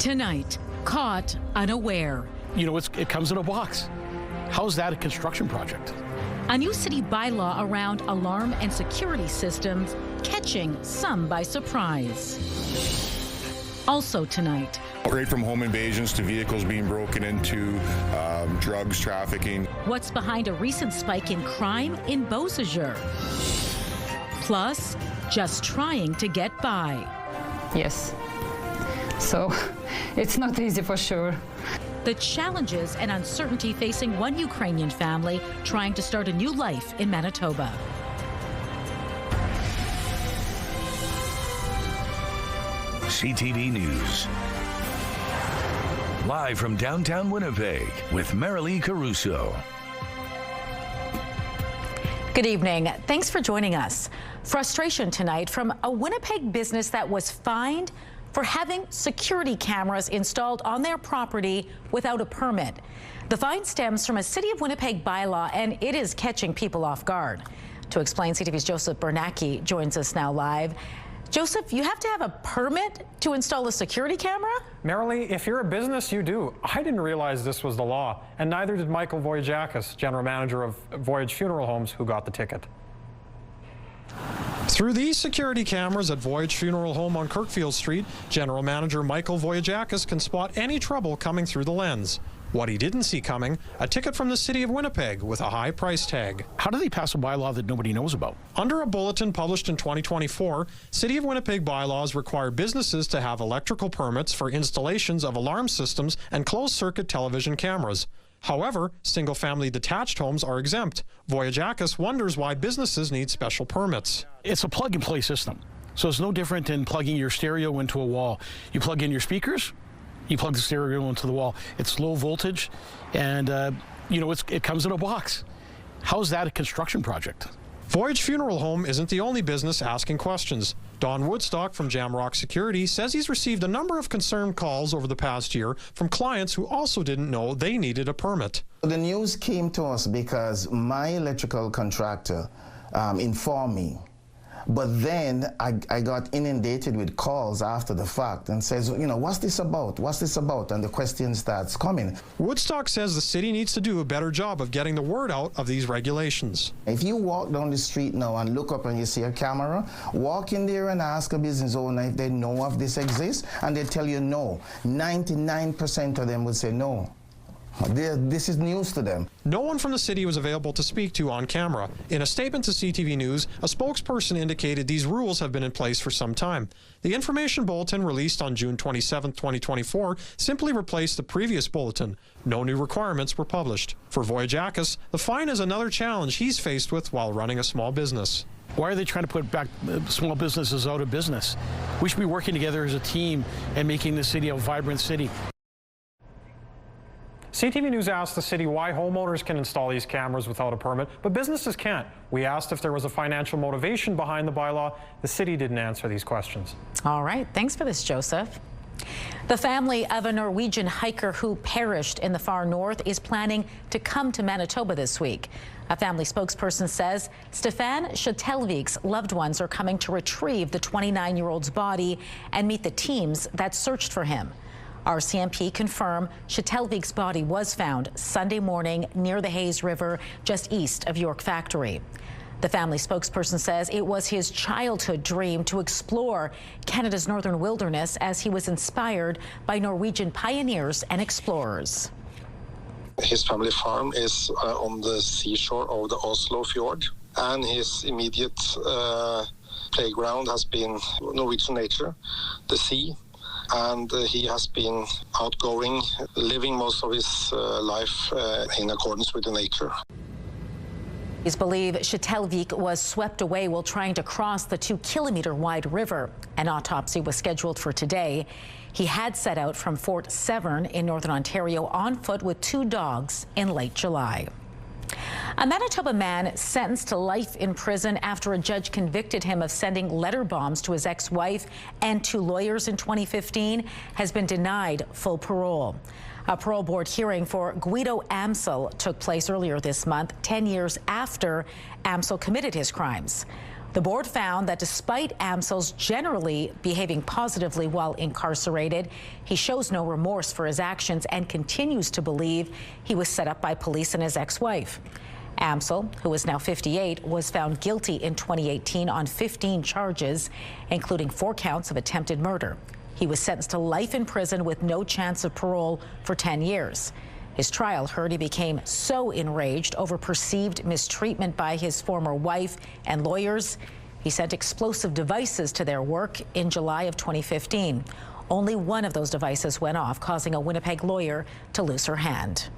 Tonight, caught unaware. You know, it comes in a box. How's that a construction project? A new city bylaw around alarm and security systems catching some by surprise. Also tonight, right from home invasions to vehicles being broken into, drugs trafficking. what's behind a recent spike in crime in Beausejour? Plus, just trying to get by. Yes. So it's not easy for sure. The challenges and uncertainty facing one Ukrainian family trying to start a new life in Manitoba. CTV News. Live from downtown Winnipeg with Marilee Caruso. Good evening. Thanks for joining us. Frustration tonight from a Winnipeg business that was fined for having security cameras installed on their property without a permit. The fine stems from a City of Winnipeg bylaw, and it is catching people off guard. To explain, CTV's Joseph Bernacki joins us now live. Joseph, you have to have a permit to install a security camera? Marilee, if you're a business, you do. I didn't realize this was the law, and neither did Michael Voyajakis, general manager of Voyage Funeral Homes, who got the ticket. Through these security cameras at Voyage Funeral Home on Kirkfield Street, general manager Michael Voyajakis can spot any trouble coming through the lens. What he didn't see coming, a ticket from the City of Winnipeg with a high price tag. How do they pass a bylaw that nobody knows about? Under a bulletin published in 2024, City of Winnipeg bylaws require businesses to have electrical permits for installations of alarm systems and closed-circuit television cameras. However, single-family detached homes are exempt. Voyajakis wonders why businesses need special permits. It's a plug-and-play system. So it's no different than plugging your stereo into a wall. You plug in your speakers, you plug the stereo into the wall. It's low voltage, and you know, it comes in a box. How's that a construction project? Voyage Funeral Home isn't the only business asking questions. Don Woodstock from Jamrock Security says he's received a number of concerned calls over the past year from clients who also didn't know they needed a permit. The news came to us because my electrical contractor informed me. But then I got inundated with calls after the fact and says, you know, what's this about? What's this about? And the question starts coming. Woodstock says the city needs to do a better job of getting the word out of these regulations. If you walk down the street now and look up and you see a camera, walk in there and ask a business owner if they know of this exists, and they tell you no. 99% of them would say no. This is news to them. No one from the city was available to speak to on camera. In a statement to CTV News, a spokesperson indicated these rules have been in place for some time. The information bulletin released on June 27, 2024 simply replaced the previous bulletin. No new requirements were published. For Voyajakis, the fine is another challenge he's faced with while running a small business. Why are they trying to put back small businesses out of business? We should be working together as a team and making the city a vibrant city. CTV News asked the city why homeowners can install these cameras without a permit, but businesses can't. We asked if there was a financial motivation behind the bylaw. The city didn't answer these questions. All right. Thanks for this, Joseph. The family of a Norwegian hiker who perished in the far north is planning to come to Manitoba this week. A family spokesperson says Stefan Schutelvik's loved ones are coming to retrieve the 29-year-old's body and meet the teams that searched for him. RCMP confirmed Schutelvik's body was found Sunday morning near the Hayes River, just east of York Factory. The family spokesperson says it was his childhood dream to explore Canada's northern wilderness as he was inspired by Norwegian pioneers and explorers. His family farm is on the seashore of the Oslo fjord, and his immediate playground has been Norwegian nature, the sea. And he has been outgoing, living most of his life in accordance with the nature. It's believed Schutelvik was swept away while trying to cross the 2-kilometer-wide river. An autopsy was scheduled for today. He had set out from Fort Severn in Northern Ontario on foot with 2 dogs in late July. A Manitoba man sentenced to life in prison after a judge convicted him of sending letter bombs to his ex-wife and 2 lawyers in 2015 has been denied full parole. A parole board hearing for Guido Amsel took place earlier this month, 10 years after Amsel committed his crimes. The board found that despite Amsel's generally behaving positively while incarcerated, he shows no remorse for his actions and continues to believe he was set up by police and his ex-wife. Amsel, who is now 58, was found guilty in 2018 on 15 charges, including 4 counts of attempted murder. He was sentenced to life in prison with no chance of parole for 10 years. His trial heard he became so enraged over perceived mistreatment by his former wife and lawyers, he sent explosive devices to their work in July of 2015. Only one of those devices went off, causing a Winnipeg lawyer to lose her hand.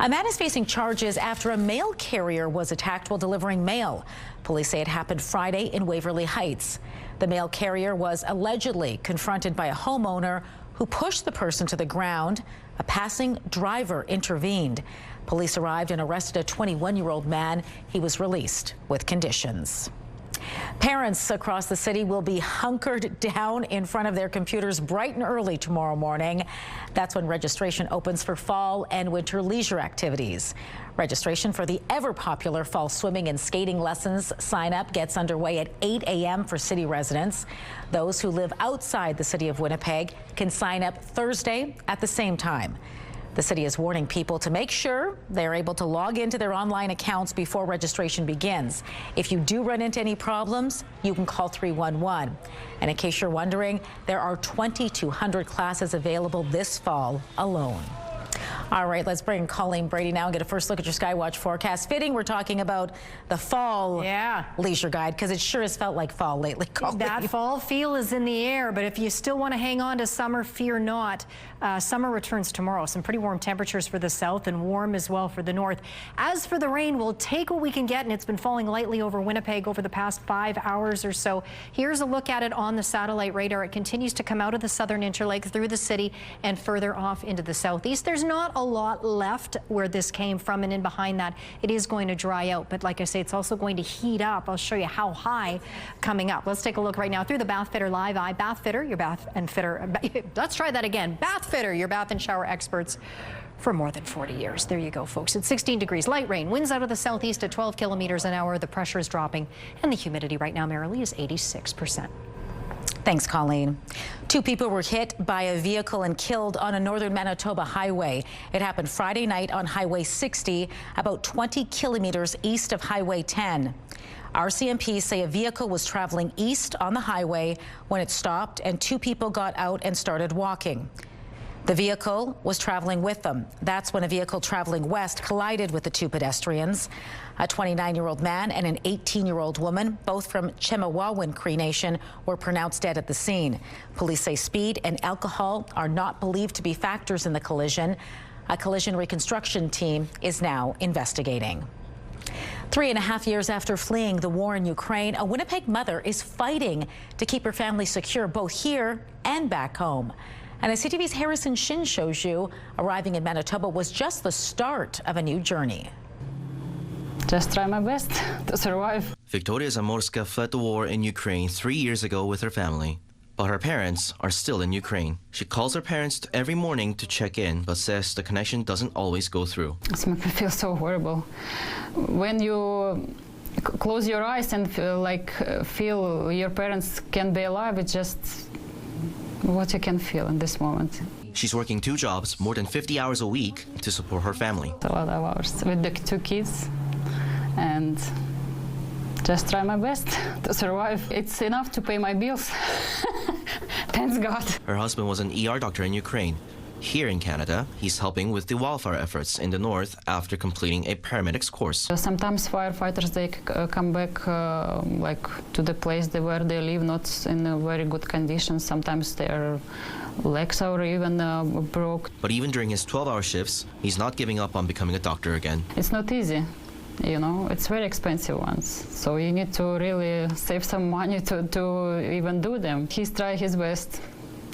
A man is facing charges after a mail carrier was attacked while delivering mail. Police say it happened Friday in Waverly Heights. The mail carrier was allegedly confronted by a homeowner who pushed the person to the ground. A passing driver intervened. Police arrived and arrested a 21-year-old man. He was released with conditions. Parents across the city will be hunkered down in front of their computers bright and early tomorrow morning. That's when registration opens for fall and winter leisure activities. Registration for the ever-popular fall swimming and skating lessons sign-up gets underway at 8 a.m. for city residents. Those who live outside the city of Winnipeg can sign up Thursday at the same time. The city is warning people to make sure they're able to log into their online accounts before registration begins. If you do run into any problems, you can call 311. And in case you're wondering, there are 2,200 classes available this fall alone. All right, let's bring Colleen Brady now and get a first look at your Skywatch forecast. Fitting, we're talking about the fall leisure guide because it sure has felt like fall lately. Colleen. That fall feel is in the air, but if you still want to hang on to summer, fear not. Summer returns tomorrow. Some pretty warm temperatures for the south and warm as well for the north. As for the rain, we'll take what we can get, and it's been falling lightly over Winnipeg over the past 5 hours or so. Here's a look at it on the satellite radar. It continues to come out of the southern interlake through the city and further off into the southeast. There's not a lot left where this came from, and in behind that it is going to dry out, but like I say, it's also going to heat up. I'll show you how high coming up. Let's take a look right now through the Bath Fitter Live Eye. Bath Fitter, your bath and fitter. Let's try that again. Bath Fitter, your bath and shower experts for more than 40 years. There you go, folks. It's 16 degrees, light rain, winds out of the southeast at 12 kilometers an hour. The pressure is dropping, and the humidity right now, Marilee, is 86%. Thanks, Colleen. 2 people were hit by a vehicle and killed on a northern Manitoba highway. It happened Friday night on Highway 60, about 20 kilometers east of Highway 10. RCMP say a vehicle was traveling east on the highway when it stopped and 2 people got out and started walking. The vehicle was traveling with them. That's when a vehicle traveling west collided with the 2 pedestrians. A 29-year-old man and an 18-year-old woman, both from Chemawawin Cree Nation, were pronounced dead at the scene. Police say speed and alcohol are not believed to be factors in the collision. A collision reconstruction team is now investigating. 3.5 years after fleeing the war in Ukraine, a Winnipeg mother is fighting to keep her family secure both here and back home. And as CTV's Harrison Shin shows you, arriving in Manitoba was just the start of a new journey. Just try my best to survive. Victoria Zamorska fled the war in Ukraine 3 years ago with her family. But her parents are still in Ukraine. She calls her parents every morning to check in, but says the connection doesn't always go through. It makes me feel so horrible. When you close your eyes and feel your parents can be alive, it's just what you can feel in this moment. She's working 2 jobs, more than 50 hours a week, to support her family. A lot of hours with the 2 kids, and just try my best to survive. It's enough to pay my bills. Thanks God. Her husband was an ER doctor in Ukraine. Here in Canada, he's helping with the wildfire efforts in the north after completing a paramedics course. Sometimes firefighters, they come back to the place where they live, not in a very good condition. Sometimes their legs are even broke. But even during his 12-hour shifts, he's not giving up on becoming a doctor again. It's not easy. You know, it's very expensive ones. So you need to really save some money to even do them. He's trying his best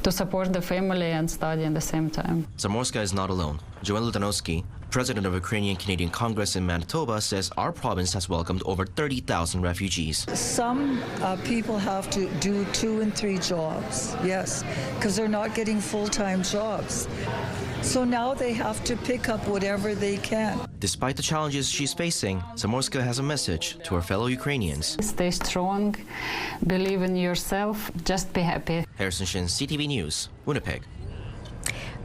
to support the family and study at the same time. Zamorska is not alone. Joel Ludanovsky, president of Ukrainian Canadian Congress in Manitoba, says our province has welcomed over 30,000 refugees. Some people have to do 2 and 3 jobs, yes, because they're not getting full-time jobs. So now they have to pick up whatever they can. Despite the challenges she's facing, Zamorska has a message to her fellow Ukrainians. Stay strong, believe in yourself, just be happy. Harrison Shin, CTV News, Winnipeg.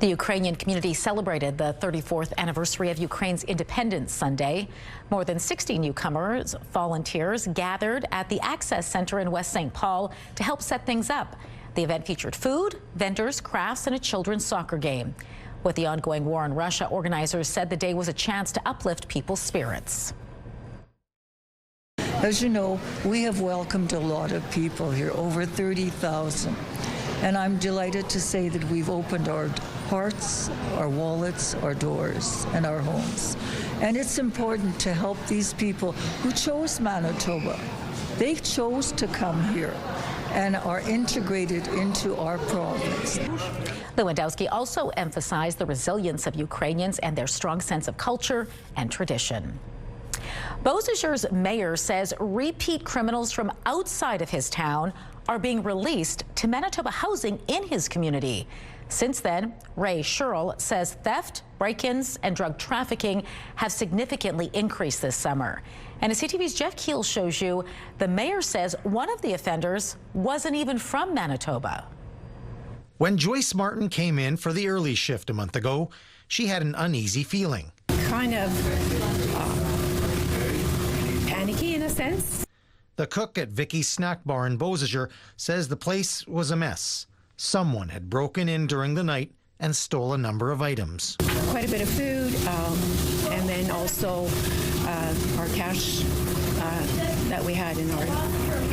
The Ukrainian community celebrated the 34th anniversary of Ukraine's independence Sunday. More than 60 newcomers, volunteers gathered at the Access Center in West St. Paul to help set things up. The event featured food, vendors, crafts, and a children's soccer game. With the ongoing war in Russia, organizers said the day was a chance to uplift people's spirits. As you know, we have welcomed a lot of people here, over 30,000. And I'm delighted to say that we've opened our hearts, our wallets, our doors, and our homes. And it's important to help these people who chose Manitoba. They chose to come here and are integrated into our province. Lewandowski also emphasized the resilience of Ukrainians and their strong sense of culture and tradition. Beausejour's mayor says repeat criminals from outside of his town are being released to Manitoba housing in his community. Since then, Ray Sherrill says theft, break-ins, and drug trafficking have significantly increased this summer. And as CTV's Jeff Keel shows you, the mayor says one of the offenders wasn't even from Manitoba. When Joyce Martin came in for the early shift a month ago, she had an uneasy feeling. Kind of panicky in a sense. The cook at Vicky's Snack Bar in Beausejour says the place was a mess. Someone had broken in during the night and stole a number of items. Quite a bit of food, and then also our cash that we had in our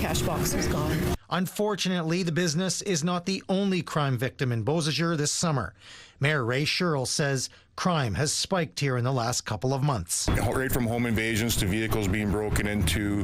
cash box was gone. Unfortunately, the business is not the only crime victim in Beausejour this summer. Mayor Ray Sherrill says crime has spiked here in the last couple of months. Right from home invasions to vehicles being broken into,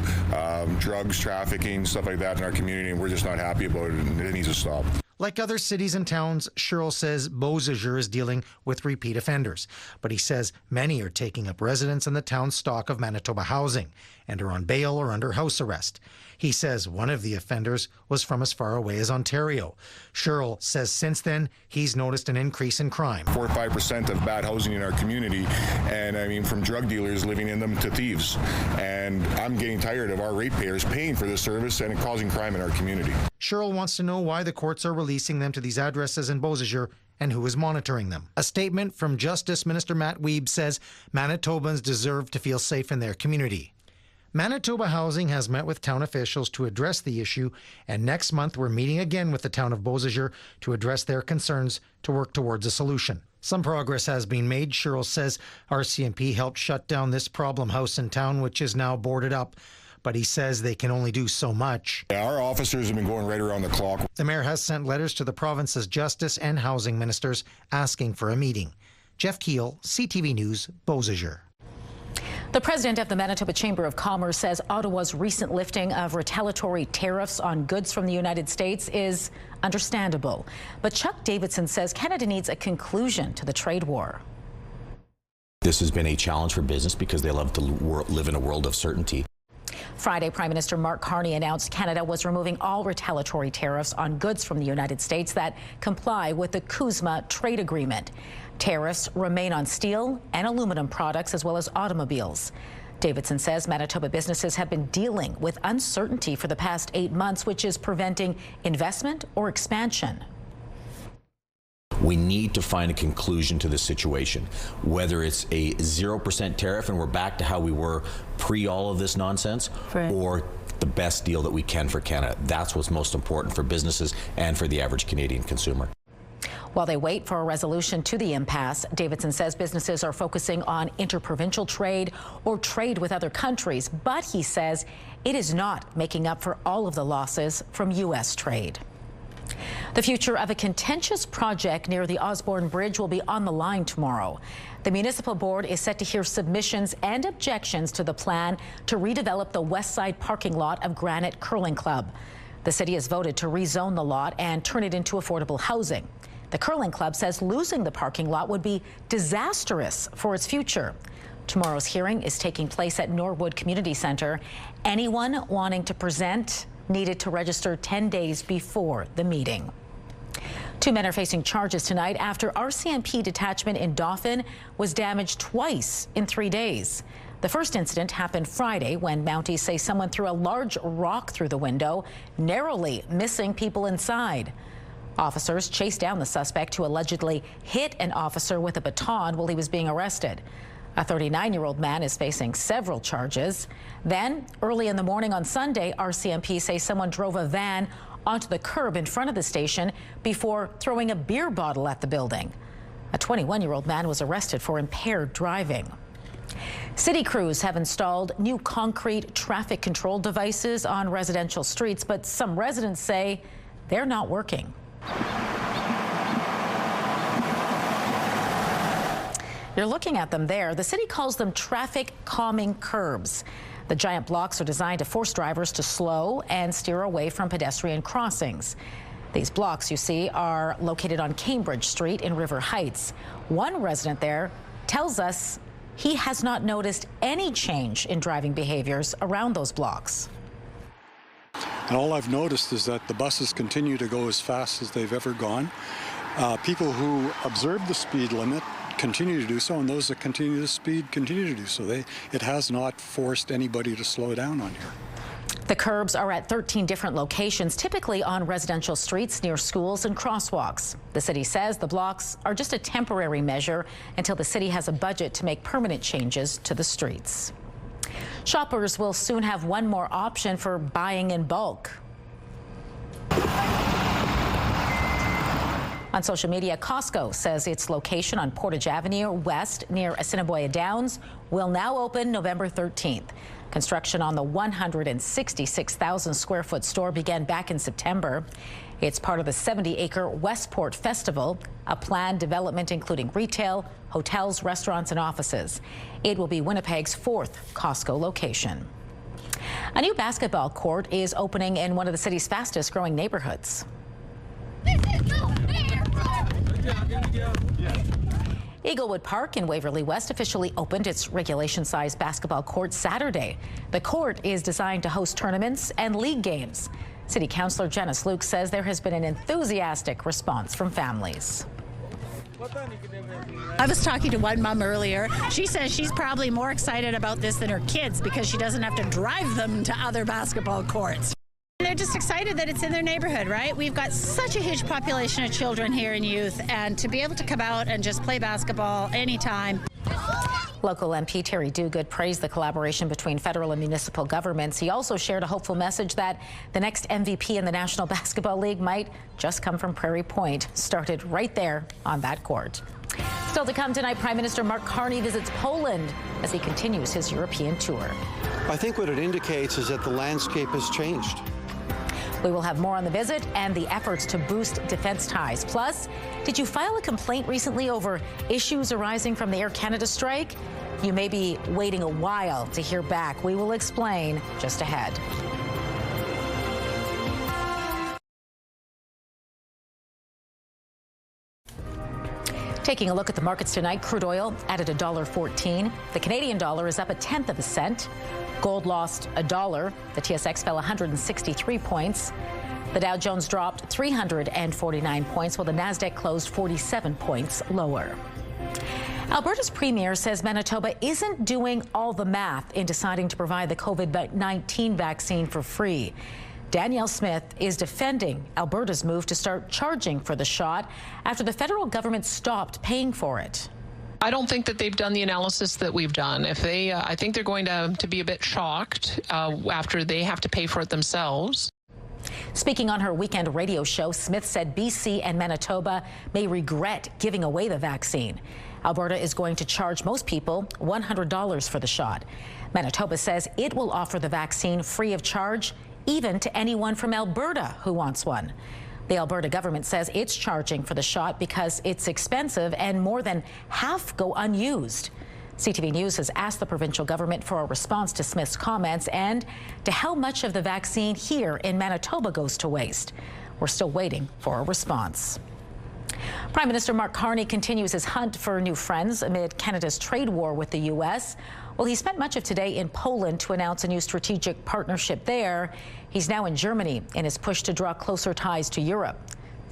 drugs, trafficking, stuff like that in our community, and we're just not happy about it, and it needs to stop. Like other cities and towns, Sherrill says Beausejour is dealing with repeat offenders. But he says many are taking up residence in the town's stock of Manitoba housing and are on bail or under house arrest. He says one of the offenders was from as far away as Ontario. Sherrill says since then, he's noticed an increase in crime. 4 or 5% of bad housing in our community, and I mean from drug dealers living in them to thieves. And I'm getting tired of our ratepayers paying for this service and causing crime in our community. Sherrill wants to know why the courts are releasing them to these addresses in Beausejour and who is monitoring them. A statement from Justice Minister Matt Wiebe says Manitobans deserve to feel safe in their community. Manitoba Housing has met with town officials to address the issue, and next month we're meeting again with the town of Beausejour to address their concerns to work towards a solution. Some progress has been made. Sherrill says RCMP helped shut down this problem house in town, which is now boarded up. But he says they can only do so much. Our officers have been going right around the clock. The mayor has sent letters to the province's justice and housing ministers asking for a meeting. Jeff Keel, CTV News, Beausejour. The president of the Manitoba Chamber of Commerce says Ottawa's recent lifting of retaliatory tariffs on goods from the United States is understandable. But Chuck Davidson says Canada needs a conclusion to the trade war. This has been a challenge for business because they love to live in a world of certainty. Friday, Prime Minister Mark Carney announced Canada was removing all retaliatory tariffs on goods from the United States that comply with the CUSMA trade agreement. Tariffs remain on steel and aluminum products as well as automobiles. Davidson says Manitoba businesses have been dealing with uncertainty for the past 8 months, which is preventing investment or expansion. We need to find a conclusion to this situation, whether it's a 0% tariff and we're back to how we were pre all of this nonsense, or the best deal that we can for Canada. That's what's most important for businesses and for the average Canadian consumer. While they wait for a resolution to the impasse, Davidson says businesses are focusing on interprovincial trade or trade with other countries, but he says it is not making up for all of the losses from U.S. trade. The future of a contentious project near the Osborne Bridge will be on the line tomorrow. The municipal board is set to hear submissions and objections to the plan to redevelop the west side parking lot of Granite Curling Club. The city has voted to rezone the lot and turn it into affordable housing. The Curling Club says losing the parking lot would be disastrous for its future. Tomorrow's hearing is taking place at Norwood Community Center. Anyone wanting to present needed to register 10 days before the meeting. Two men are facing charges tonight after RCMP detachment in Dauphin was damaged twice in 3 days. The first incident happened Friday when Mounties say someone threw a large rock through the window, narrowly missing people inside. Officers chased down the suspect who allegedly hit an officer with a baton while he was being arrested. A 39-year-old man is facing several charges. Then, early in the morning on Sunday, RCMP say someone drove a van onto the curb in front of the station before throwing a beer bottle at the building. A 21-year-old man was arrested for impaired driving. City crews have installed new concrete traffic control devices on residential streets, but some residents say they're not working. You're looking at them there. The city calls them traffic calming curbs. The giant blocks are designed to force drivers to slow and steer away from pedestrian crossings. These blocks, you see, are located on Cambridge Street in River Heights. One resident there tells us he has not noticed any change in driving behaviors around those blocks. And all I've noticed is that the buses continue to go as fast as they've ever gone. People who observe the speed limit continue to do so, and those that continue to speed continue to do so. It has not forced anybody to slow down on here. The curbs are at 13 different locations, typically on residential streets near schools and crosswalks. The city says the blocks are just a temporary measure until the city has a budget to make permanent changes to the streets. Shoppers will soon have one more option for buying in bulk. On social media, Costco says its location on Portage Avenue West near Assiniboia Downs will now open November 13th. Construction on the 166,000 square foot store began back in September. It's part of the 70-acre Westport Festival, a planned development including retail, hotels, restaurants, and offices. It will be Winnipeg's 4th Costco location. A new basketball court is opening in one of the city's fastest growing neighborhoods. Eaglewood Park in Waverly West officially opened its regulation-sized basketball court Saturday. The court is designed to host tournaments and league games. City Councillor Janice Luke says there has been an enthusiastic response from families. I was talking to one mom earlier. She says she's probably more excited about this than her kids because she doesn't have to drive them to other basketball courts. They're just excited that it's in their neighborhood, right? We've got such a huge population of children here and youth, and to be able to come out and just play basketball anytime. Local MP Terry Duguid praised the collaboration between federal and municipal governments. He also shared a hopeful message that the next MVP in the National Basketball League might just come from Prairie Point, started right there on that court. Still to come tonight, Prime Minister Mark Carney visits Poland as he continues his European tour. I think what it indicates is that the landscape has changed. We will have more on the visit and the efforts to boost defense ties. Plus, did you file a complaint recently over issues arising from the Air Canada strike? You may be waiting a while to hear back. We will explain just ahead. Taking a look at the markets tonight, crude oil added $1.14. The Canadian dollar is up 1/10 of a cent. Gold lost $1. The TSX fell 163 points. The Dow Jones dropped 349 points, while the Nasdaq closed 47 points lower. Alberta's premier says Manitoba isn't doing all the math in deciding to provide the COVID-19 vaccine for free. Danielle Smith is defending Alberta's move to start charging for the shot after the federal government stopped paying for it. I don't think that they've done the analysis that we've done. If they, I think they're going to be a bit shocked after they have to pay for it themselves. Speaking on her weekend radio show, Smith said BC and Manitoba may regret giving away the vaccine. Alberta is going to charge most people $100 for the shot. Manitoba says it will offer the vaccine free of charge, even to anyone from Alberta who wants one. The Alberta government says it's charging for the shot because it's expensive and more than half go unused. CTV News has asked the provincial government for a response to Smith's comments and to how much of the vaccine here in Manitoba goes to waste. We're still waiting for a response. Prime Minister Mark Carney continues his hunt for new friends amid Canada's trade war with the U.S. Well, he spent much of today in Poland to announce a new strategic partnership there. He's now in Germany in his push to draw closer ties to Europe.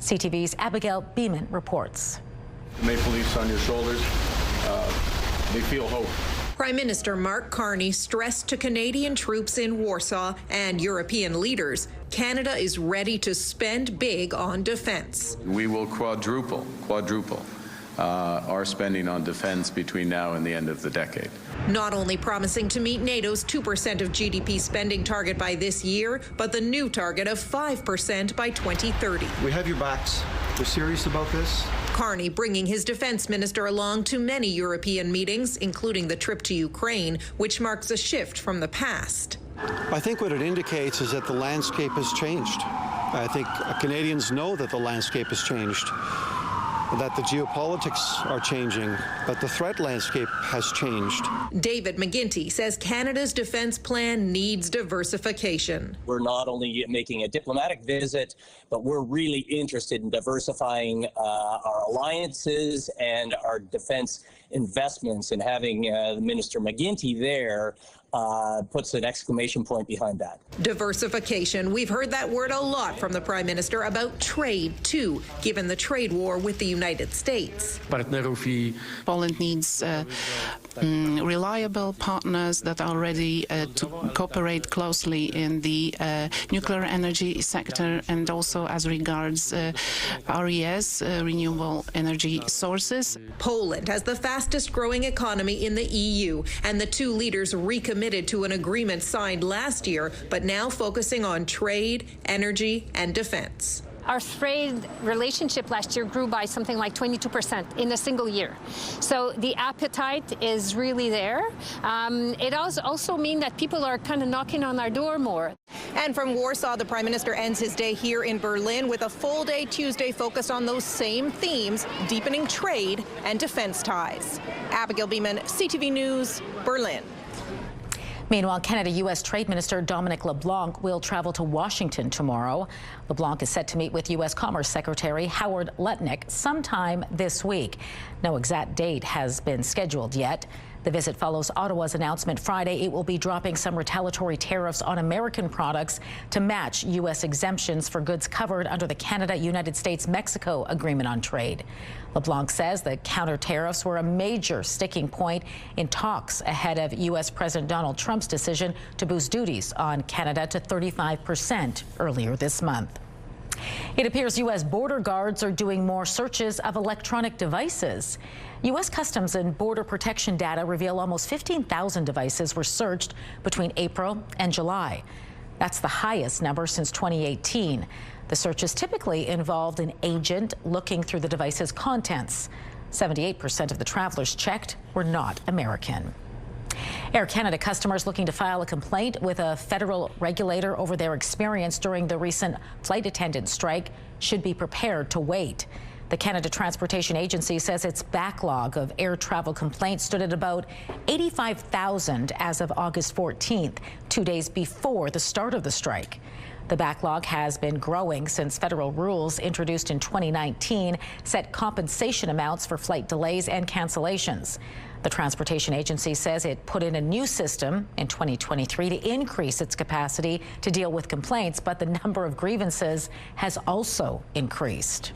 CTV's Abigail Beeman reports. The Maple Leafs on your shoulders, they feel hope. Prime Minister Mark Carney stressed to Canadian troops in Warsaw and European leaders, Canada is ready to spend big on defense. We will quadruple our spending on defense between now and the end of the decade. Not only promising to meet NATO's 2% of GDP spending target by this year, but the new target of 5% by 2030. We have your backs. We're serious about this. Carney bringing his defense minister along to many European meetings, including the trip to Ukraine, which marks a shift from the past. I think what it indicates is that the landscape has changed. I think Canadians know that the landscape has changed, that the geopolitics are changing, that the threat landscape has changed. David McGuinty says Canada's defense plan needs diversification. We're not only making a diplomatic visit, but we're really interested in diversifying our alliances and our defense investments, and having Minister McGuinty there puts an exclamation point behind that. Diversification. We've heard that word a lot from the Prime Minister about trade, too, given the trade war with the United States. Poland needs reliable partners that are ready to cooperate closely in the nuclear energy sector, and also as regards RES, renewable energy sources. Poland has the fastest growing economy in the EU, and the two leaders recommitted to an agreement signed last year, but now focusing on trade, energy, and defense. Our trade relationship last year grew by something like 22% in a single year. So the appetite is really there. It does also mean that people are kind of knocking on our door more. And from Warsaw, the Prime Minister ends his day here in Berlin with a full day Tuesday focused on those same themes, deepening trade and defense ties. Abigail Beeman, CTV News, Berlin. Meanwhile, Canada-U.S. Trade Minister Dominic LeBlanc will travel to Washington tomorrow. LeBlanc is set to meet with U.S. Commerce Secretary Howard Lutnick sometime this week. No exact date has been scheduled yet. The visit follows Ottawa's announcement Friday it will be dropping some retaliatory tariffs on American products to match U.S. exemptions for goods covered under the Canada-United States-Mexico Agreement on Trade. LeBlanc says the counter tariffs were a major sticking point in talks ahead of U.S. President Donald Trump's decision to boost duties on Canada to 35% earlier this month. It appears U.S. border guards are doing more searches of electronic devices. U.S. Customs and Border Protection data reveal almost 15,000 devices were searched between April and July. That's the highest number since 2018. The searches typically involved an agent looking through the device's contents. 78% of the travelers checked were not American. Air Canada customers looking to file a complaint with a federal regulator over their experience during the recent flight attendant strike should be prepared to wait. The Canada Transportation Agency says its backlog of air travel complaints stood at about 85,000 as of August 14th, 2 days before the start of the strike. The backlog has been growing since federal rules introduced in 2019 set compensation amounts for flight delays and cancellations. The Transportation Agency says it put in a new system in 2023 to increase its capacity to deal with complaints, but the number of grievances has also increased.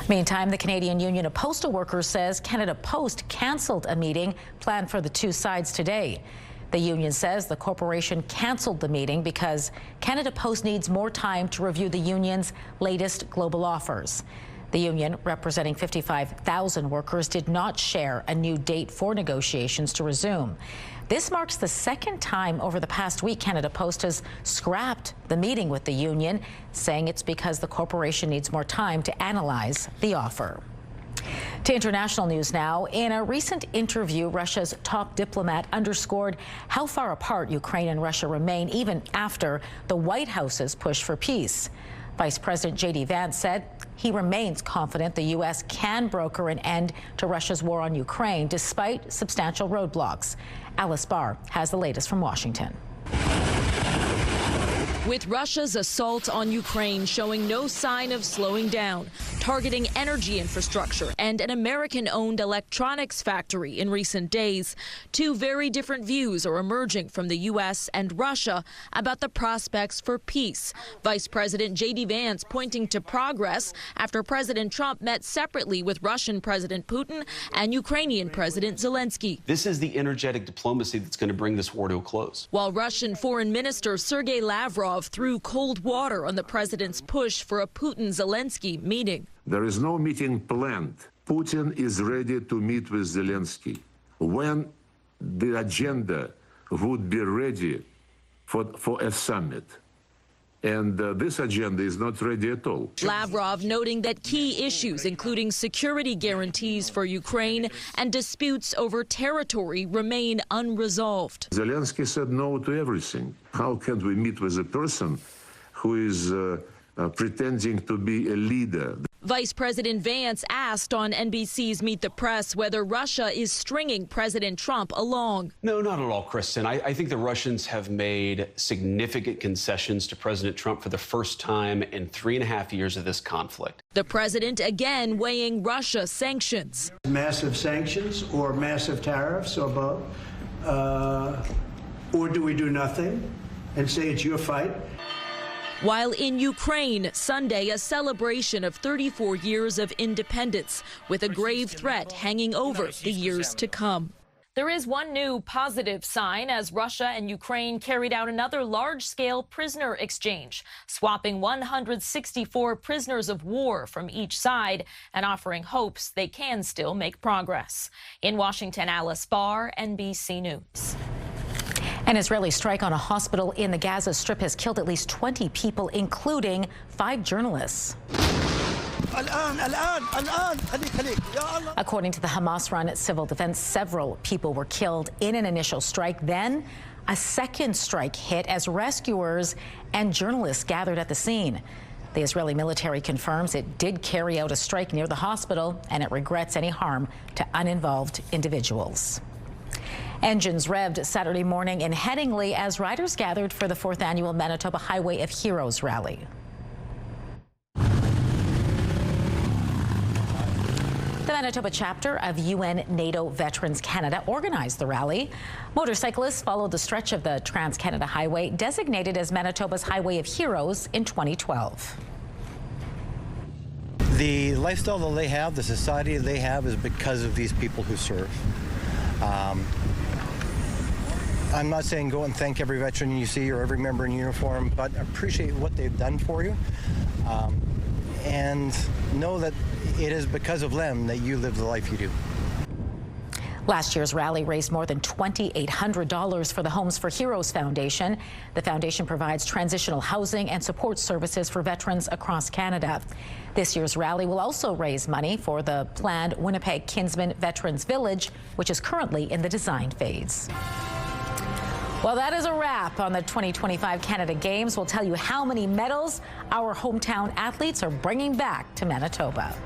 Meantime, the Canadian Union of Postal Workers says Canada Post canceled a meeting planned for the two sides today. The union says the corporation canceled the meeting because Canada Post needs more time to review the union's latest global offers. The union, representing 55,000 workers, did not share a new date for negotiations to resume. This marks the second time over the past week Canada Post has scrapped the meeting with the union, saying it's because the corporation needs more time to analyze the offer. To international news now. In a recent interview, Russia's top diplomat underscored how far apart Ukraine and Russia remain even after the White House's push for peace. Vice President J.D. Vance said he remains confident the U.S. can broker an end to Russia's war on Ukraine despite substantial roadblocks. Alice Barr has the latest from Washington. With Russia's assault on Ukraine showing no sign of slowing down, targeting energy infrastructure and an American-owned electronics factory in recent days. Two very different views are emerging from the U.S. and Russia about the prospects for peace. Vice President J.D. Vance pointing to progress after President Trump met separately with Russian President Putin and Ukrainian President Zelensky. This is the energetic diplomacy that's going to bring this war to a close. While Russian Foreign Minister Sergei Lavrov threw cold water on the president's push for a Putin-Zelensky meeting. There is no meeting planned. Putin is ready to meet with Zelensky when the agenda would be ready for a summit. And this agenda is not ready at all. Lavrov noting that key issues, including security guarantees for Ukraine and disputes over territory, remain unresolved. Zelensky said no to everything. How can we meet with a person who is pretending to be a leader? Vice President Vance asked on NBC's Meet the Press whether Russia is stringing President Trump along. No, not at all, Kristen. I think the Russians have made significant concessions to President Trump for the first time in 3.5 years of this conflict. The president again weighing Russia sanctions. Massive sanctions or massive tariffs or both? Or do we do nothing and say it's your fight? While in Ukraine, Sunday, a celebration of 34 years of independence, with a grave threat hanging over the years to come. There is one new positive sign as Russia and Ukraine carried out another large-scale prisoner exchange, swapping 164 prisoners of war from each side and offering hopes they can still make progress. In Washington, Alice Barr, NBC News. An Israeli strike on a hospital in the Gaza Strip has killed at least 20 people, including 5 journalists. According to the Hamas-run civil defense, several people were killed in an initial strike. Then a second strike hit as rescuers and journalists gathered at the scene. The Israeli military confirms it did carry out a strike near the hospital, and it regrets any harm to uninvolved individuals. Engines revved Saturday morning in Headingley as riders gathered for the 4th annual Manitoba Highway of Heroes rally. The Manitoba chapter of UN NATO Veterans Canada organized the rally. Motorcyclists followed the stretch of the Trans-Canada Highway, designated as Manitoba's Highway of Heroes in 2012. The lifestyle that they have, the society they have, is because of these people who serve. I'm not saying go and thank every veteran you see or every member in uniform, but appreciate what they've done for you, and know that it is because of them that you live the life you do. Last year's rally raised more than $2,800 for the Homes for Heroes Foundation. The foundation provides transitional housing and support services for veterans across Canada. This year's rally will also raise money for the planned Winnipeg Kinsman Veterans Village, which is currently in the design phase. Well, that is a wrap on the 2025 Canada Games. We'll tell you how many medals our hometown athletes are bringing back to Manitoba.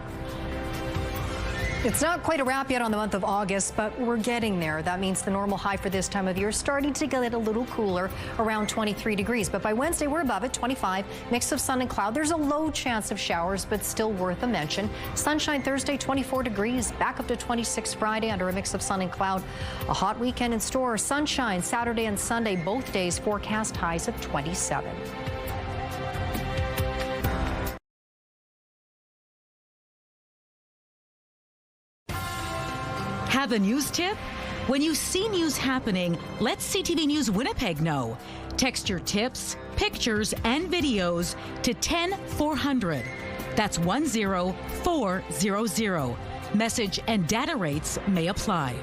It's not quite a wrap yet on the month of August, but we're getting there. That means the normal high for this time of year is starting to get a little cooler, around 23 degrees. But by Wednesday, we're above it, 25. Mix of sun and cloud. There's a low chance of showers, but still worth a mention. Sunshine Thursday, 24 degrees. Back up to 26 Friday under a mix of sun and cloud. A hot weekend in store. Sunshine Saturday and Sunday, both days forecast highs of 27. Have a news tip? When you see news happening, let CTV News Winnipeg know. Text your tips, pictures, and videos to 10400. That's 10400. Message and data rates may apply.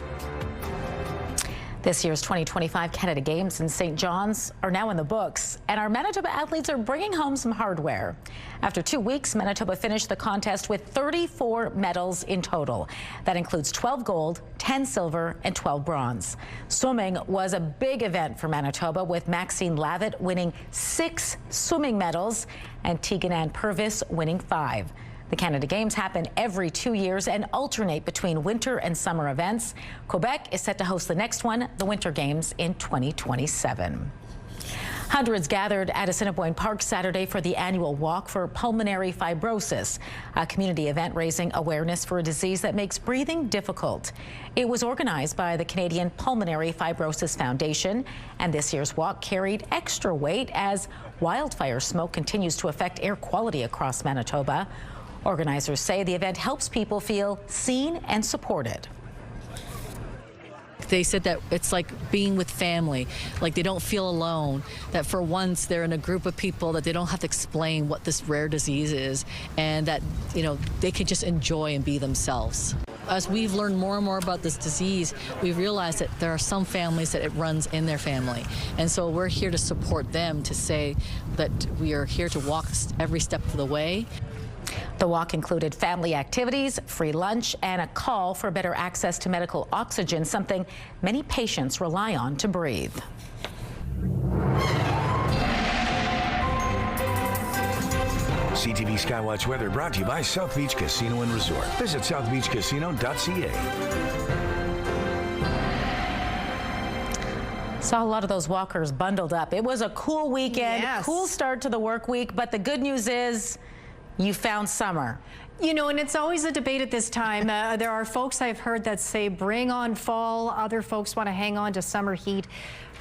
This year's 2025 Canada Games in St. John's are now in the books, and our Manitoba athletes are bringing home some hardware. After 2 weeks, Manitoba finished the contest with 34 medals in total. That includes 12 gold, 10 silver, and 12 bronze. Swimming was a big event for Manitoba, with Maxine Lavitt winning 6 swimming medals and Tegan Ann Purvis winning 5. The Canada Games happen every 2 years and alternate between winter and summer events. Quebec is set to host the next one, the Winter Games, in 2027. Hundreds gathered at Assiniboine Park Saturday for the annual Walk for Pulmonary Fibrosis, a community event raising awareness for a disease that makes breathing difficult. It was organized by the Canadian Pulmonary Fibrosis Foundation, and this year's walk carried extra weight as wildfire smoke continues to affect air quality across Manitoba. Organizers say the event helps people feel seen and supported. They said that it's like being with family, like they don't feel alone, that for once they're in a group of people that they don't have to explain what this rare disease is, and that, you know, they can just enjoy and be themselves. As we've learned more and more about this disease, we've realized that there are some families that it runs in their family. And so we're here to support them, to say that we are here to walk every step of the way. The walk included family activities, free lunch, and a call for better access to medical oxygen, something many patients rely on to breathe. CTV Skywatch Weather brought to you by South Beach Casino and Resort. Visit southbeachcasino.ca. Saw a lot of those walkers bundled up. It was a cool weekend, Yes. cool start to the work week, but the good news is you found summer. You know, and it's always a debate at this time. There are folks I've heard that say bring on fall. Other folks want to hang on to summer heat.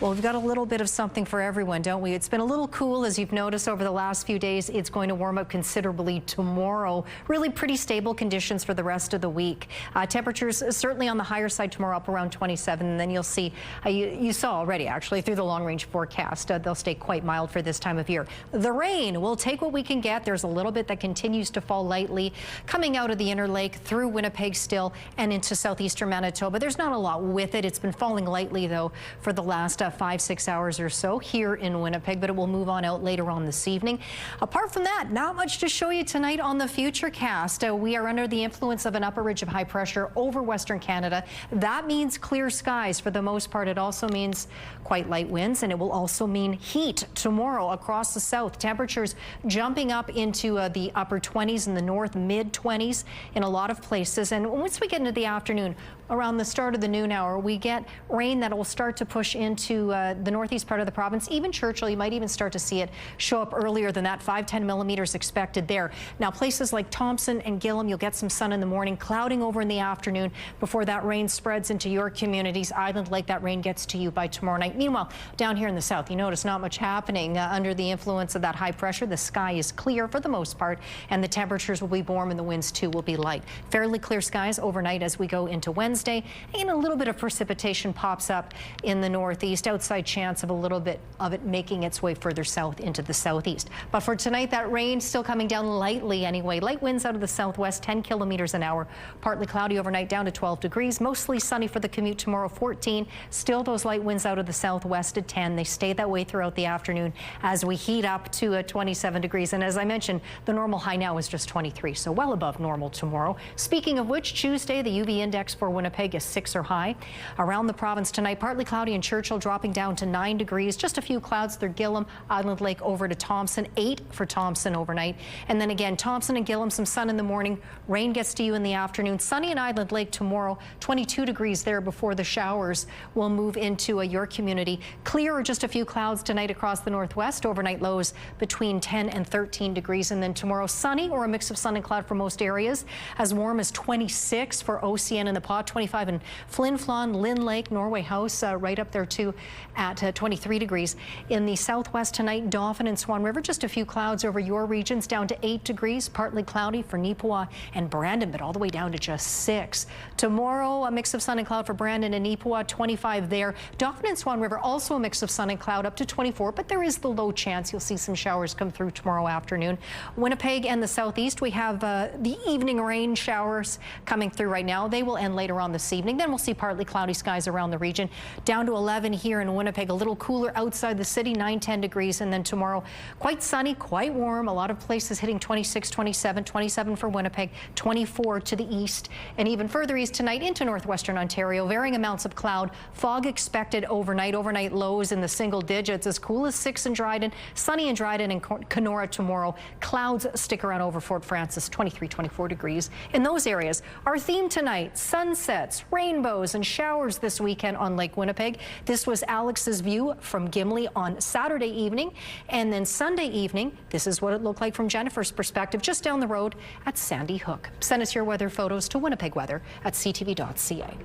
Well, we've got a little bit of something for everyone, don't we? It's been a little cool, as you've noticed over the last few days. It's going to warm up considerably tomorrow. Really pretty stable conditions for the rest of the week. Temperatures certainly on the higher side tomorrow, up around 27. And then you'll see, you saw already actually through the long range forecast, they'll stay quite mild for this time of year. The rain, we'll take what we can get. There's a little bit that continues to fall lightly coming out of the Inner Lake through Winnipeg still and into southeastern Manitoba. There's not a lot with it. It's been falling lightly though for the last 5-6 hours or so here in Winnipeg, but it will move on out later on this evening. Apart from that, not much to show you tonight on the Futurecast. We are under the influence of an upper ridge of high pressure over Western Canada. That means clear skies for the most part. It also means quite light winds, and it will also mean heat tomorrow across the south. Temperatures jumping up into the upper 20s in the north, mid-20s in a lot of places. And once we get into the afternoon, around the start of the noon hour, we get rain that will start to push into the northeast part of the province. Even Churchill, you might even start to see it show up earlier than that. 5-10 millimeters expected there. Now, places like Thompson and Gillam, you'll get some sun in the morning, clouding over in the afternoon before that rain spreads into your communities. Island Lake, that rain gets to you by tomorrow night. Meanwhile, down here in the south, you notice not much happening under the influence of that high pressure. The sky is clear for the most part, and the temperatures will be warm and the winds too will be light. Fairly clear skies overnight as we go into Wednesday, and a little bit of precipitation pops up in the northeast. Outside chance of a little bit of it making its way further south into the southeast. But for tonight, that rain still coming down lightly anyway. Light winds out of the southwest, 10 kilometers an hour. Partly cloudy overnight, down to 12 degrees. Mostly sunny for the commute tomorrow, 14. Still those light winds out of the southwest at 10. They stay that way throughout the afternoon as we heat up to 27 degrees. And as I mentioned, the normal high now is just 23, so well above normal tomorrow. Speaking of which, Tuesday, the UV index for Winnipeg is 6 or high. Around the province tonight, partly cloudy in Churchill, dropping down to 9 degrees. Just a few clouds through Gillam, Island Lake over to Thompson. 8 for Thompson overnight. And then again, Thompson and Gillam, some sun in the morning. Rain gets to you in the afternoon. Sunny in Island Lake tomorrow. 22 degrees there before the showers will move into your community. Clear or just a few clouds tonight across the northwest. Overnight lows between 10 and 13 degrees. And then tomorrow, sunny or a mix of sun and cloud for most areas. As warm as 26 for OCN and the Pot. 25 in Flin Flon, Lynn Lake, Norway House, right up there too at 23 degrees. In the southwest tonight, Dauphin and Swan River, just a few clouds over your regions, down to 8 degrees, partly cloudy for Neepawa and Brandon, but all the way down to just 6. Tomorrow, a mix of sun and cloud for Brandon and Neepawa, 25 there. Dauphin and Swan River, also a mix of sun and cloud, up to 24, but there is the low chance you'll see some showers come through tomorrow afternoon. Winnipeg and the southeast, we have the evening rain showers coming through right now. They will end later on this evening. Then we'll see partly cloudy skies around the region. Down to 11 here in Winnipeg, a little cooler outside the city, 9-10 degrees. And then tomorrow, quite sunny, quite warm. A lot of places hitting 26, 27, 27 for Winnipeg, 24 to the east, and even further east tonight into northwestern Ontario. Varying amounts of cloud, fog expected overnight. Overnight lows in the single digits, as cool as 6 in Dryden, sunny in Dryden and Kenora tomorrow. Clouds stick around over Fort Frances, 23, 24 degrees in those areas. Our theme tonight, sunsets, rainbows and showers this weekend on Lake Winnipeg. This was is Alex's view from Gimli on Saturday evening. And then Sunday evening, this is what it looked like from Jennifer's perspective, just down the road at Sandy Hook. Send us your weather photos to Winnipeg Weather at ctv.ca.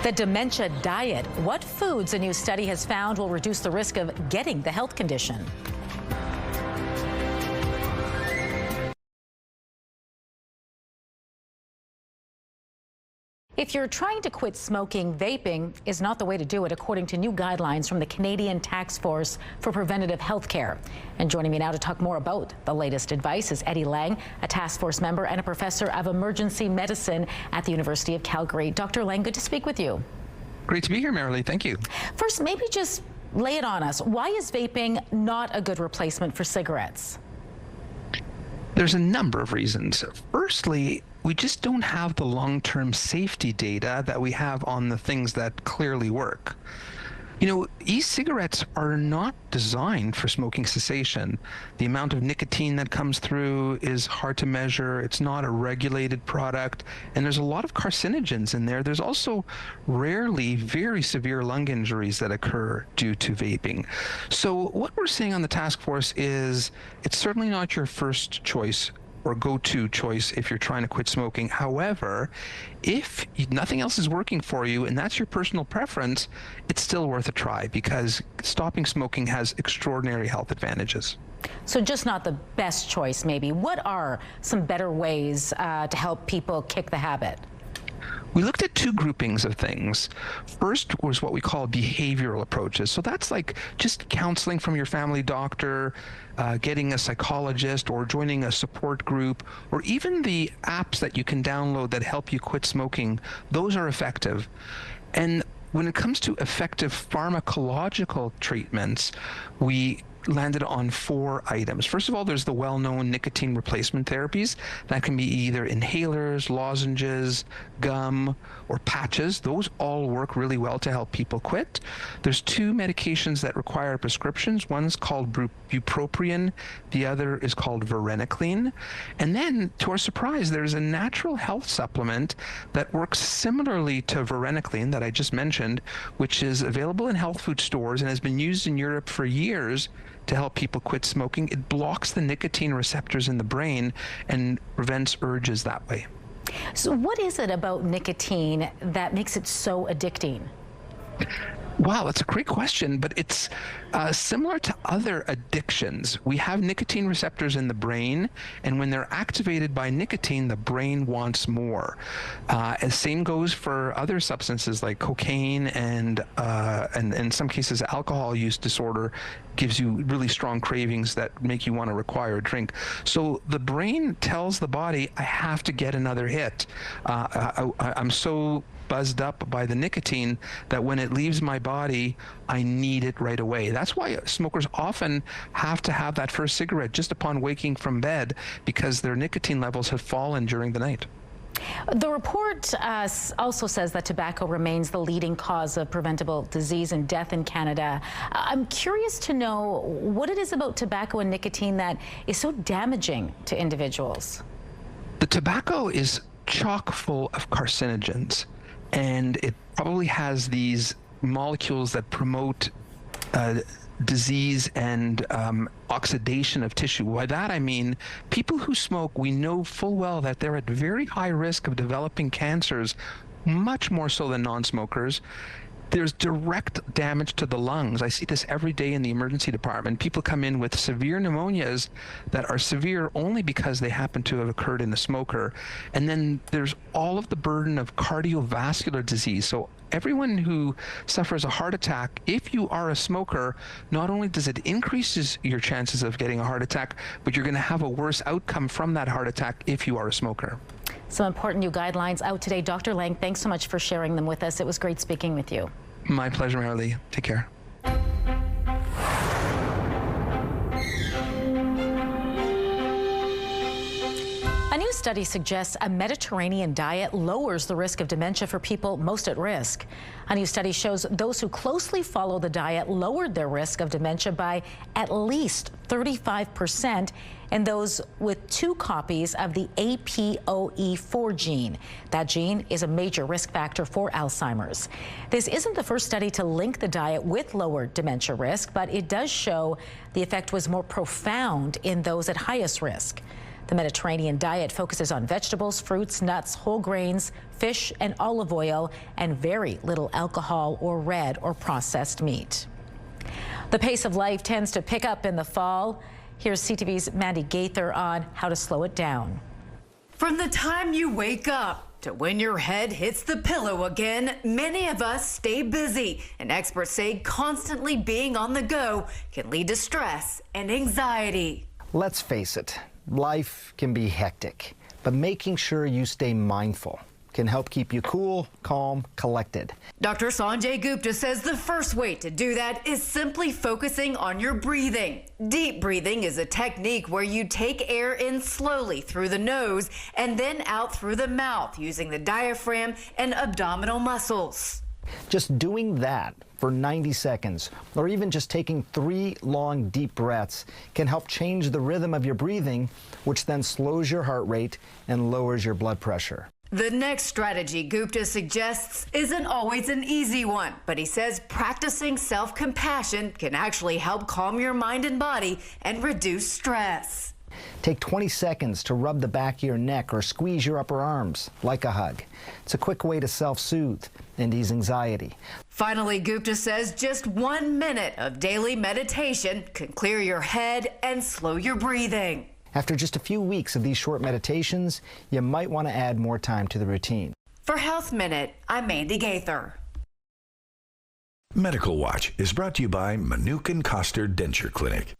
The dementia diet. What foods a new study has found will reduce the risk of getting the health condition? If you're trying to quit smoking, vaping is not the way to do it, according to new guidelines from the Canadian Task Force for Preventative Health Care. And joining me now to talk more about the latest advice is Eddie Lang, a task force member and a professor of emergency medicine at the University of Calgary. Dr. Lang, good to speak with you. Great to be here, Marilee. Thank you. First, maybe just lay it on us. Why is vaping not a good replacement for cigarettes? There's a number of reasons. Firstly, we just don't have the long-term safety data that we have on the things that clearly work. You know, e-cigarettes are not designed for smoking cessation. The amount of nicotine that comes through is hard to measure. It's not a regulated product, and there's a lot of carcinogens in there. There's also rarely very severe lung injuries that occur due to vaping. So what we're seeing on the task force is it's certainly not your first choice or go-to choice if you're trying to quit smoking. However, if nothing else is working for you and that's your personal preference, it's still worth a try because stopping smoking has extraordinary health advantages. So just not the best choice, maybe. What are some better ways to help people kick the habit? We looked at two groupings of things. First was what we call behavioral approaches. So that's like just counseling from your family doctor, getting a psychologist, or joining a support group, or even the apps that you can download that help you quit smoking. Those are effective. And when it comes to effective pharmacological treatments, we landed on 4 items. First of all, there's the well-known nicotine replacement therapies. That can be either inhalers, lozenges, gum, or patches. Those all work really well to help people quit. There's 2 medications that require prescriptions. One's called bupropion. The other is called varenicline. And then, to our surprise, there's a natural health supplement that works similarly to varenicline that I just mentioned, which is available in health food stores and has been used in Europe for years to help people quit smoking. It blocks the nicotine receptors in the brain and prevents urges that way. So what is it about nicotine that makes it so addicting? Wow, that's a great question, but it's similar to other addictions. We have nicotine receptors in the brain, and when they're activated by nicotine, the brain wants more. And same goes for other substances like cocaine and in some cases alcohol use disorder gives you really strong cravings that make you want to require a drink. So the brain tells the body, I have to get another hit. I'm so buzzed up by the nicotine that when it leaves my body, I need it right away. That's why smokers often have to have that first cigarette just upon waking from bed because their nicotine levels have fallen during the night. The report also says that tobacco remains the leading cause of preventable disease and death in Canada. I'm curious to know what it is about tobacco and nicotine that is so damaging to individuals. The tobacco is chock full of carcinogens, and it probably has these molecules that promote disease and oxidation of tissue. By that I mean people who smoke, we know full well that they're at very high risk of developing cancers, much more so than non-smokers. There's direct damage to the lungs. I see this every day in the emergency department. People come in with severe pneumonias that are severe only because they happen to have occurred in a smoker. And then there's all of the burden of cardiovascular disease. So everyone who suffers a heart attack, if you are a smoker, not only does it increases your chances of getting a heart attack, but you're going to have a worse outcome from that heart attack if you are a smoker. Some important new guidelines out today. Dr. Lang, thanks so much for sharing them with us. It was great speaking with you. My pleasure, Marilee. Take care. A new study suggests a Mediterranean diet lowers the risk of dementia for people most at risk. A new study shows those who closely follow the diet lowered their risk of dementia by at least 35%, and those with 2 copies of the APOE4 gene. That gene is a major risk factor for Alzheimer's. This isn't the first study to link the diet with lowered dementia risk, but it does show the effect was more profound in those at highest risk. The Mediterranean diet focuses on vegetables, fruits, nuts, whole grains, fish, and olive oil, and very little alcohol or red or processed meat. The pace of life tends to pick up in the fall. Here's CTV's Mandy Gaither on how to slow it down. From the time you wake up to when your head hits the pillow again, many of us stay busy, and experts say constantly being on the go can lead to stress and anxiety. Let's face it, life can be hectic, but making sure you stay mindful can help keep you cool, calm, collected. Dr. Sanjay Gupta says the first way to do that is simply focusing on your breathing. Deep breathing is a technique where you take air in slowly through the nose and then out through the mouth using the diaphragm and abdominal muscles. Just doing that for 90 seconds, or even just taking 3 long, deep breaths, can help change the rhythm of your breathing, which then slows your heart rate and lowers your blood pressure. The next strategy Gupta suggests isn't always an easy one, but he says practicing self-compassion can actually help calm your mind and body and reduce stress. Take 20 seconds to rub the back of your neck or squeeze your upper arms, like a hug. It's a quick way to self-soothe and ease anxiety. Finally, Gupta says just 1 minute of daily meditation can clear your head and slow your breathing. After just a few weeks of these short meditations, you might want to add more time to the routine. For Health Minute, I'm Mandy Gaither. Medical Watch is brought to you by Manukin Koster Denture Clinic.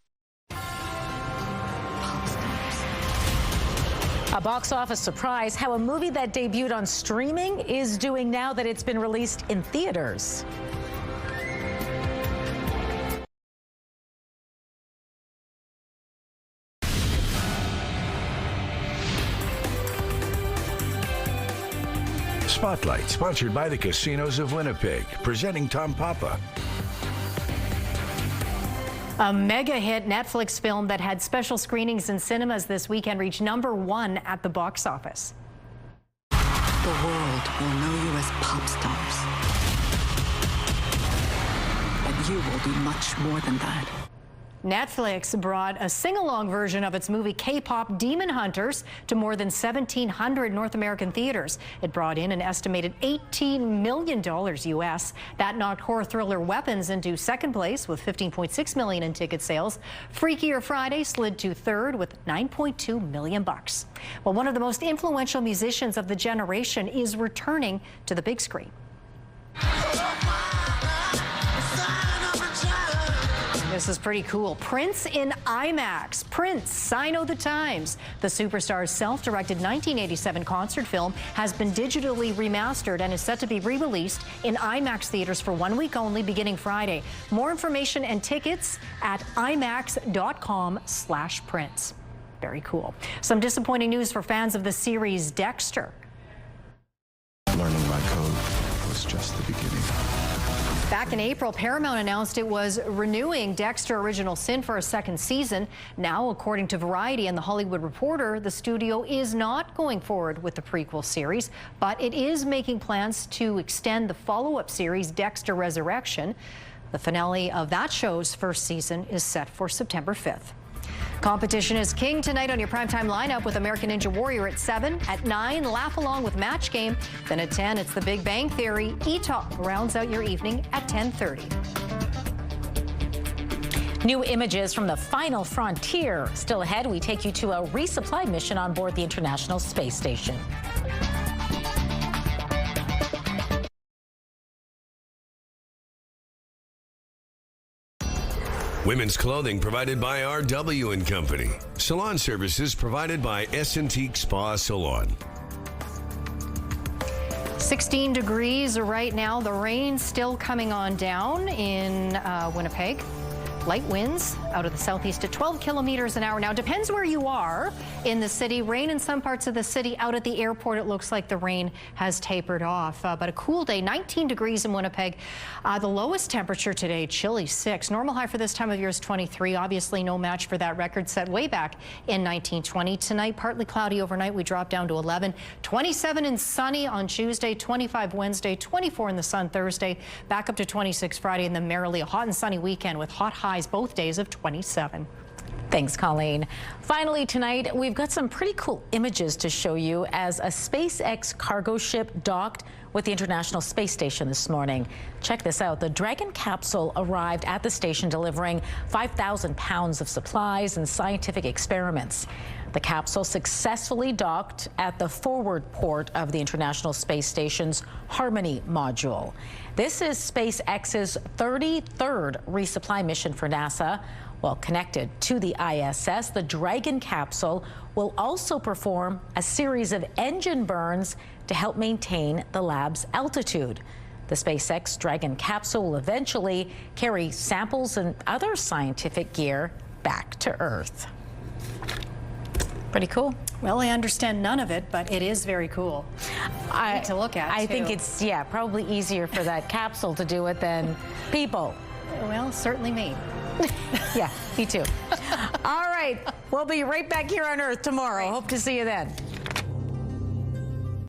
A box office surprise, how a movie that debuted on streaming is doing now that it's been released in theaters. Spotlight, sponsored by the Casinos of Winnipeg, presenting Tom Papa. A mega hit Netflix film that had special screenings in cinemas this weekend reached #1 at the box office. The world will know you as pop stars. But you will be much more than that. Netflix brought a sing-along version of its movie K-pop Demon Hunters to more than 1,700 North American theaters. It brought in an estimated $18 million US. That knocked horror thriller Weapons into second place with $15.6 million in ticket sales. Freakier Friday slid to third with $9.2 million. Well, one of the most influential musicians of the generation is returning to the big screen. This is pretty cool. Prince in IMAX. Prince, Sign of the Times. The superstar's self-directed 1987 concert film has been digitally remastered and is set to be re-released in IMAX theaters for 1 week only beginning Friday. More information and tickets at imax.com/Prince. Very cool. Some disappointing news for fans of the series Dexter. Learning my code was just the beginning. Back in April, Paramount announced it was renewing Dexter Original Sin for a second season. Now, according to Variety and The Hollywood Reporter, the studio is not going forward with the prequel series, but it is making plans to extend the follow-up series, Dexter Resurrection. The finale of that show's first season is set for September 5th. Competition is king tonight on your primetime lineup with American Ninja Warrior at 7. At 9, Laugh Along with Match Game. Then at 10, it's The Big Bang Theory. E-Talk rounds out your evening at 10:30. New images from the final frontier. Still ahead, we take you to a resupply mission on board the International Space Station. Women's clothing provided by R.W. & Company. Salon services provided by S&T Spa Salon. 16 degrees right now. The rain still coming on down in Winnipeg. Light winds out of the southeast at 12 kilometers an hour. Now, depends where you are in the city. Rain in some parts of the city. Out at the airport, it looks like the rain has tapered off. But a cool day, 19 degrees in Winnipeg. The lowest temperature today, chilly 6. Normal high for this time of year is 23. Obviously, no match for that record set way back in 1920. Tonight, partly cloudy overnight. We drop down to 11. 27 and sunny on Tuesday, 25 Wednesday, 24 in the sun Thursday, back up to 26 Friday, and then merrily a hot and sunny weekend with hot highs both days of 27. Thanks, Colleen. Finally, tonight, we've got some pretty cool images to show you as a SpaceX cargo ship docked with the International Space Station this morning. Check this out. The Dragon capsule arrived at the station delivering 5,000 pounds of supplies and scientific experiments. The capsule successfully docked at the forward port of the International Space Station's Harmony module. This is SpaceX's 33rd resupply mission for NASA. While connected to the ISS, the Dragon capsule will also perform a series of engine burns to help maintain the lab's altitude. The SpaceX Dragon capsule will eventually carry samples and other scientific gear back to Earth. Pretty cool. Well, I understand none of it, but it is very cool to look at. I think it's, yeah, probably easier for that capsule to do it than people. Well, certainly me. Yeah, me too. All right, we'll be right back here on Earth tomorrow. Hope to see you then.